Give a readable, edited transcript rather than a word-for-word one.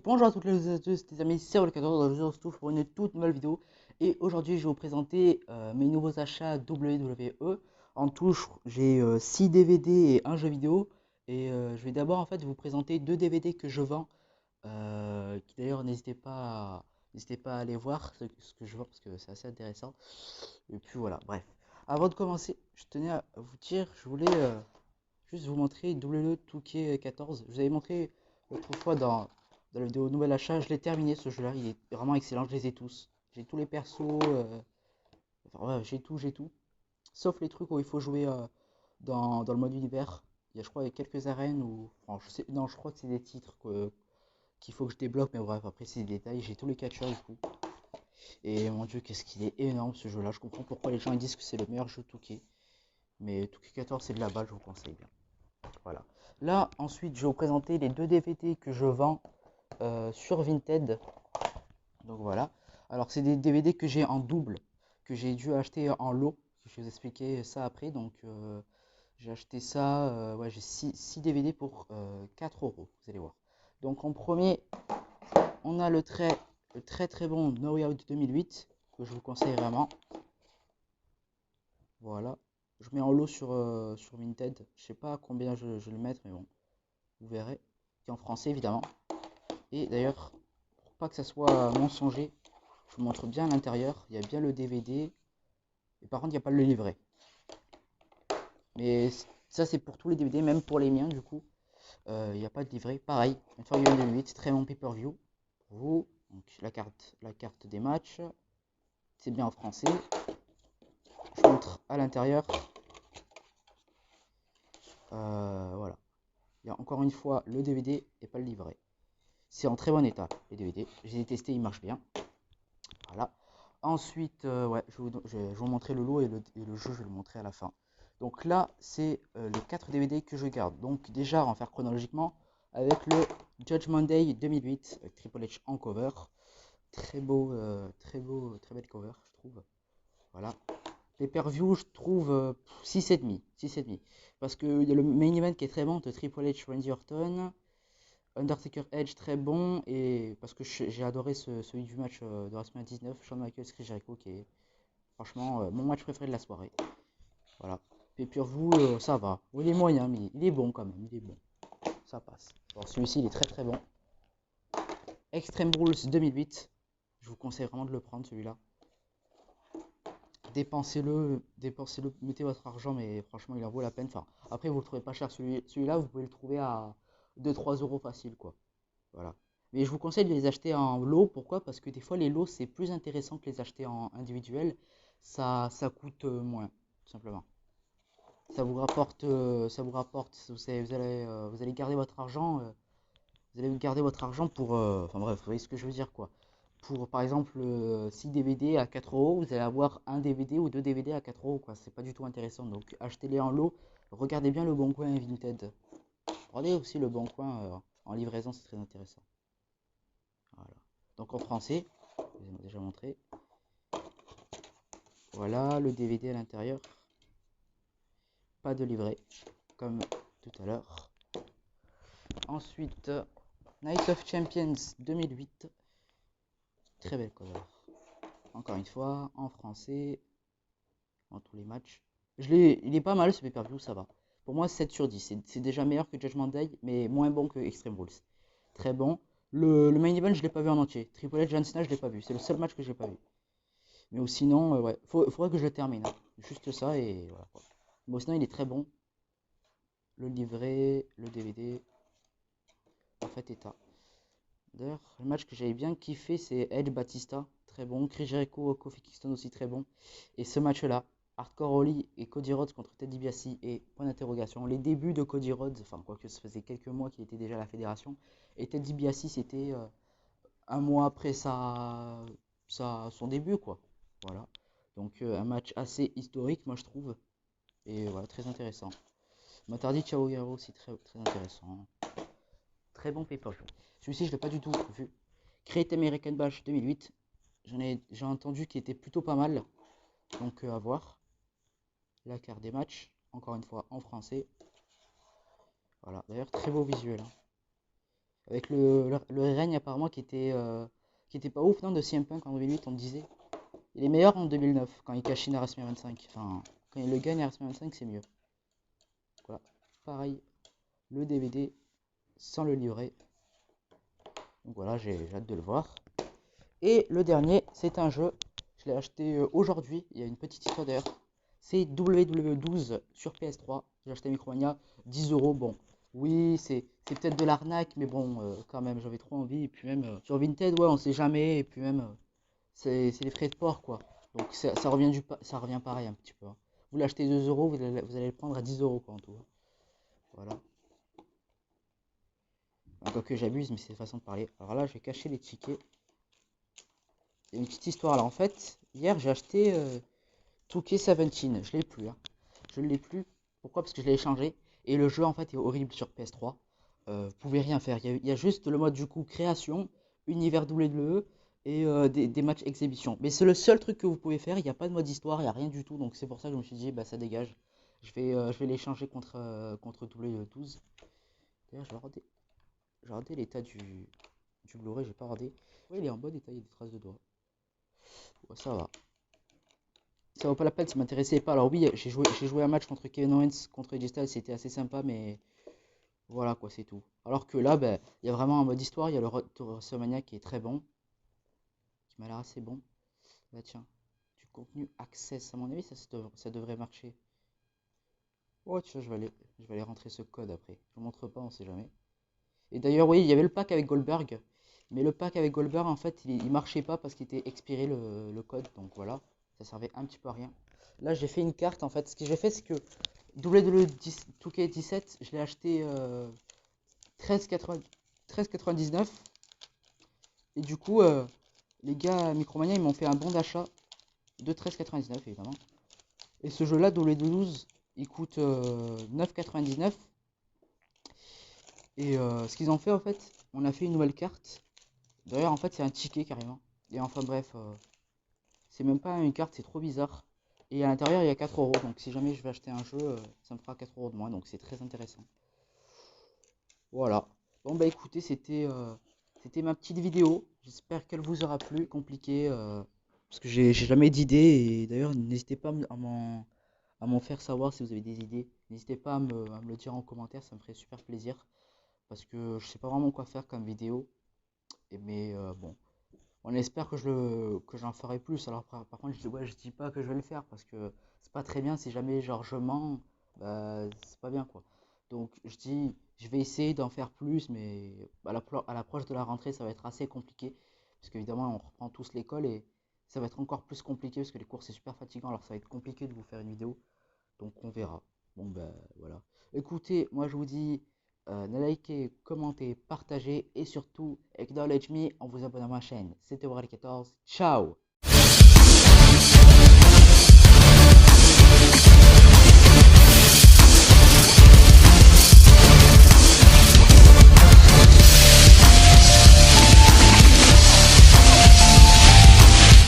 Bonjour à toutes les tous les amis, c'est Rolkator, je vous retrouve pour une toute nouvelle vidéo. Et aujourd'hui, je vais vous présenter mes nouveaux achats WWE. En tout, j'ai 6 DVD et un jeu vidéo. Et je vais d'abord en fait vous présenter 2 DVD que je vends. Qui d'ailleurs, n'hésitez pas à aller voir ce que je vends parce que c'est assez intéressant. Et puis voilà, bref. Avant de commencer, je tenais à vous dire, je voulais juste vous montrer WWE 2K14. Je vous avais montré l'autre fois dans la vidéo nouvel achat. Je l'ai terminé ce jeu-là. Il est vraiment excellent. Je les ai tous. J'ai tous les persos. Enfin, ouais, j'ai tout. Sauf les trucs où il faut jouer dans le mode univers. Il y a, je crois, quelques arènes où. Enfin, je sais, non, je crois que c'est des titres qu'il faut que je débloque. Mais bref, après, c'est des détails. J'ai tous les catcheurs du coup. Et mon dieu, qu'est-ce qu'il est énorme ce jeu-là. Je comprends pourquoi les gens ils disent que c'est le meilleur jeu 2K. Mais 2K14, c'est de la balle, je vous conseille bien. Voilà. Là, ensuite, je vais vous présenter les 2 DVD que je vends sur Vinted. Donc voilà. Alors, c'est des DVD que j'ai en double, que j'ai dû acheter en lot. Je vais vous expliquer ça après. Donc, j'ai acheté ça. Ouais, j'ai 6 DVD pour 4 euros. Vous allez voir. Donc, en premier, on a le très très bon No Way Out 2008, que je vous conseille vraiment. Voilà. Je mets en lot sur Vinted. Je sais pas combien je vais le mettre, mais bon, vous verrez. Qui est en français, évidemment. Et d'ailleurs, pour pas que ça soit mensonger, je vous montre bien l'intérieur. Il y a bien le DVD. Et par contre, il n'y a pas le livret. Mais ça, c'est pour tous les DVD, même pour les miens, du coup. Il n'y a pas de livret. Pareil, Inferior 2008, très bon pay-per-view. Pour vous. Donc, la carte des matchs. C'est bien en français. Je montre à l'intérieur. Voilà. Il y a encore une fois le DVD et pas le livret. C'est en très bon état, les DVD. Je les ai testés, ils marchent bien. Voilà. Ensuite, ouais, je vais vous montrer le lot et le jeu, je vais le montrer à la fin. Donc là, c'est les 4 DVD que je garde. Donc déjà, on va faire chronologiquement avec le Judgment Day 2008, avec Triple H en cover. Très belle cover, je trouve. Voilà. Les per-view, je trouve 6,5. 6,5. Parce qu'il y a le main event qui est très bon de Triple H, Randy Orton. Undertaker Edge très bon et parce que j'ai adoré celui du match de WrestleMania 19, Shawn Michaels Chris Jericho qui est franchement mon match préféré de la soirée. Voilà. Et puis vous ça va. Il est moyen mais il est bon quand même, il est bon. Ça passe. Alors celui-ci il est très très bon. Extreme Rules 2008. Je vous conseille vraiment de le prendre celui-là. Dépensez-le, mettez votre argent mais franchement il en vaut la peine. Enfin, après vous le trouvez pas cher celui-là, vous pouvez le trouver à 2-3 euros facile quoi. Voilà. Mais je vous conseille de les acheter en lot. Pourquoi? Parce que des fois, les lots, c'est plus intéressant que les acheter en individuel. Ça coûte moins, tout simplement. Vous allez garder votre argent. Vous allez garder votre argent pour. Enfin bref, vous voyez ce que je veux dire, quoi. Pour, par exemple, 6 DVD à 4 euros, vous allez avoir un DVD ou 2 DVD à 4 euros, quoi. C'est pas du tout intéressant. Donc, achetez-les en lot. Regardez bien le Bon Coin et Vinted. Regardez aussi le Bon Coin en livraison, c'est très intéressant. Voilà. Donc en français, je vous ai déjà montré. Voilà le DVD à l'intérieur. Pas de livret, comme tout à l'heure. Ensuite, Night of Champions 2008. Très belle cover. Encore une fois, en français, dans tous les matchs. Il est pas mal ce pay-per-view, ça va. Pour moi, 7 sur 10. C'est déjà meilleur que Judgment Day, mais moins bon que Extreme Rules. Très bon. Le main event, je l'ai pas vu en entier. Triple H, John Cena, je l'ai pas vu. C'est le seul match que j'ai pas vu. Mais sinon, ouais, faudrait que je le termine, hein. Juste ça et voilà, quoi. Bon, sinon, il est très bon. Le livret, le DVD, en fait état. D'ailleurs, le match que j'avais bien kiffé, c'est Edge Batista, très bon. Chris Jericho, Kofi Kingston aussi très bon. Et ce match-là, Hardcore Holly et Cody Rhodes contre Ted DiBiase et point d'interrogation. Les débuts de Cody Rhodes, enfin, quoique ça faisait quelques mois qu'il était déjà à la fédération. Et Ted DiBiase, c'était un mois après son début, quoi. Voilà. Donc, un match assez historique, moi je trouve. Et voilà, très intéressant. Matardi Ciao Hero aussi très, très intéressant. Très bon pay-per-view. Celui-ci, je ne l'ai pas du tout vu. Great American Bash 2008. J'ai entendu qu'il était plutôt pas mal. Donc à voir. La carte des matchs. Encore une fois en français. Voilà. D'ailleurs, très beau visuel, hein. Avec le règne apparemment qui était pas ouf, non, de CM Punk en 2008, on me disait. Il est meilleur en 2009, quand il cache in à WrestleMania 25. Enfin, quand il le gagne à WrestleMania 25, c'est mieux. Voilà. Pareil, le DVD sans le livret. Donc voilà, j'ai hâte de le voir. Et le dernier, c'est un jeu. Je l'ai acheté aujourd'hui. Il y a une petite histoire d'ailleurs. C'est WWE12 sur PS3. J'ai acheté Micromania, 10 euros. Bon, oui, c'est peut-être de l'arnaque, mais bon, quand même, j'avais trop envie. Et puis même, sur Vinted, ouais, on sait jamais. Et puis même, c'est les frais de port, quoi. Donc ça revient pareil un petit peu, hein. Vous l'achetez 2 euros, vous allez le prendre à 10 euros, quoi, en tout. Voilà. Quoique j'abuse, mais c'est une façon de parler. Alors là, je vais cacher les tickets. Il y a une petite histoire là. En fait, hier, j'ai acheté 2K17. Je l'ai plus, hein. Je ne l'ai plus. Pourquoi? Parce que je l'ai échangé. Et le jeu, en fait, est horrible sur PS3. Vous pouvez rien faire. Il y a juste le mode, du coup, création, univers WWE et des matchs exhibition. Mais c'est le seul truc que vous pouvez faire. Il n'y a pas de mode histoire, il n'y a rien du tout. Donc c'est pour ça que je me suis dit, bah ça dégage. Je vais l'échanger contre WWE12. D'ailleurs, je vais regarder l'état du Blu-ray. J'ai pas regardé. Ouais, il est en bon état, il y a des traces de doigts. Ouais, ça va. Ça vaut pas la peine, ça m'intéressait pas. Alors oui, j'ai joué un match contre Kevin Owens, contre AJ Styles, c'était assez sympa, mais voilà quoi, c'est tout. Alors que là, ben, il y a vraiment un mode histoire, il y a le Road to WrestleMania qui est très bon, qui m'a l'air assez bon. Là tiens, du contenu Access, à mon avis, ça devrait marcher. Oh tiens, je vais aller rentrer ce code après. Je vous montre pas, on sait jamais. Et d'ailleurs, oui, il y avait le pack avec Goldberg, mais le pack avec Goldberg, en fait, il marchait pas parce qu'il était expiré le code, donc voilà, ça servait un petit peu à rien. Là, j'ai fait une carte, en fait. Ce que j'ai fait, c'est que WWE 2K17, je l'ai acheté 13,80 13,99. Et du coup, les gars à Micromania, ils m'ont fait un bon d'achat de 13,99 évidemment. Et ce jeu-là, WWE12, il coûte 9,99. Et ce qu'ils ont fait, en fait, on a fait une nouvelle carte. D'ailleurs, en fait, c'est un ticket carrément. Et enfin, bref, c'est même pas une carte, c'est trop bizarre. Et à l'intérieur, il y a 4 euros. Donc, si jamais je vais acheter un jeu, ça me fera 4 euros de moins. Donc, c'est très intéressant. Voilà. Bon bah écoutez, c'était ma petite vidéo. J'espère qu'elle vous aura plu. Compliqué parce que j'ai jamais d'idées. Et d'ailleurs, n'hésitez pas à m'en faire savoir si vous avez des idées. N'hésitez pas à me le dire en commentaire, ça me ferait super plaisir. Parce que je sais pas vraiment quoi faire comme vidéo. Mais bon, on espère que j'en ferai plus. Alors par contre, ouais, je dis pas que je vais le faire parce que c'est pas très bien si jamais genre je mens, bah, c'est pas bien quoi. Donc je dis, je vais essayer d'en faire plus, mais à l'approche de la rentrée, ça va être assez compliqué parce qu'évidemment, on reprend tous l'école et ça va être encore plus compliqué parce que les cours c'est super fatigant. Alors ça va être compliqué de vous faire une vidéo. Donc on verra. Bon ben voilà. Écoutez, moi je vous dis, likez, commentez, partagez et surtout acknowledge me en vous abonnant à ma chaîne. C'était Aurel14. Ciao!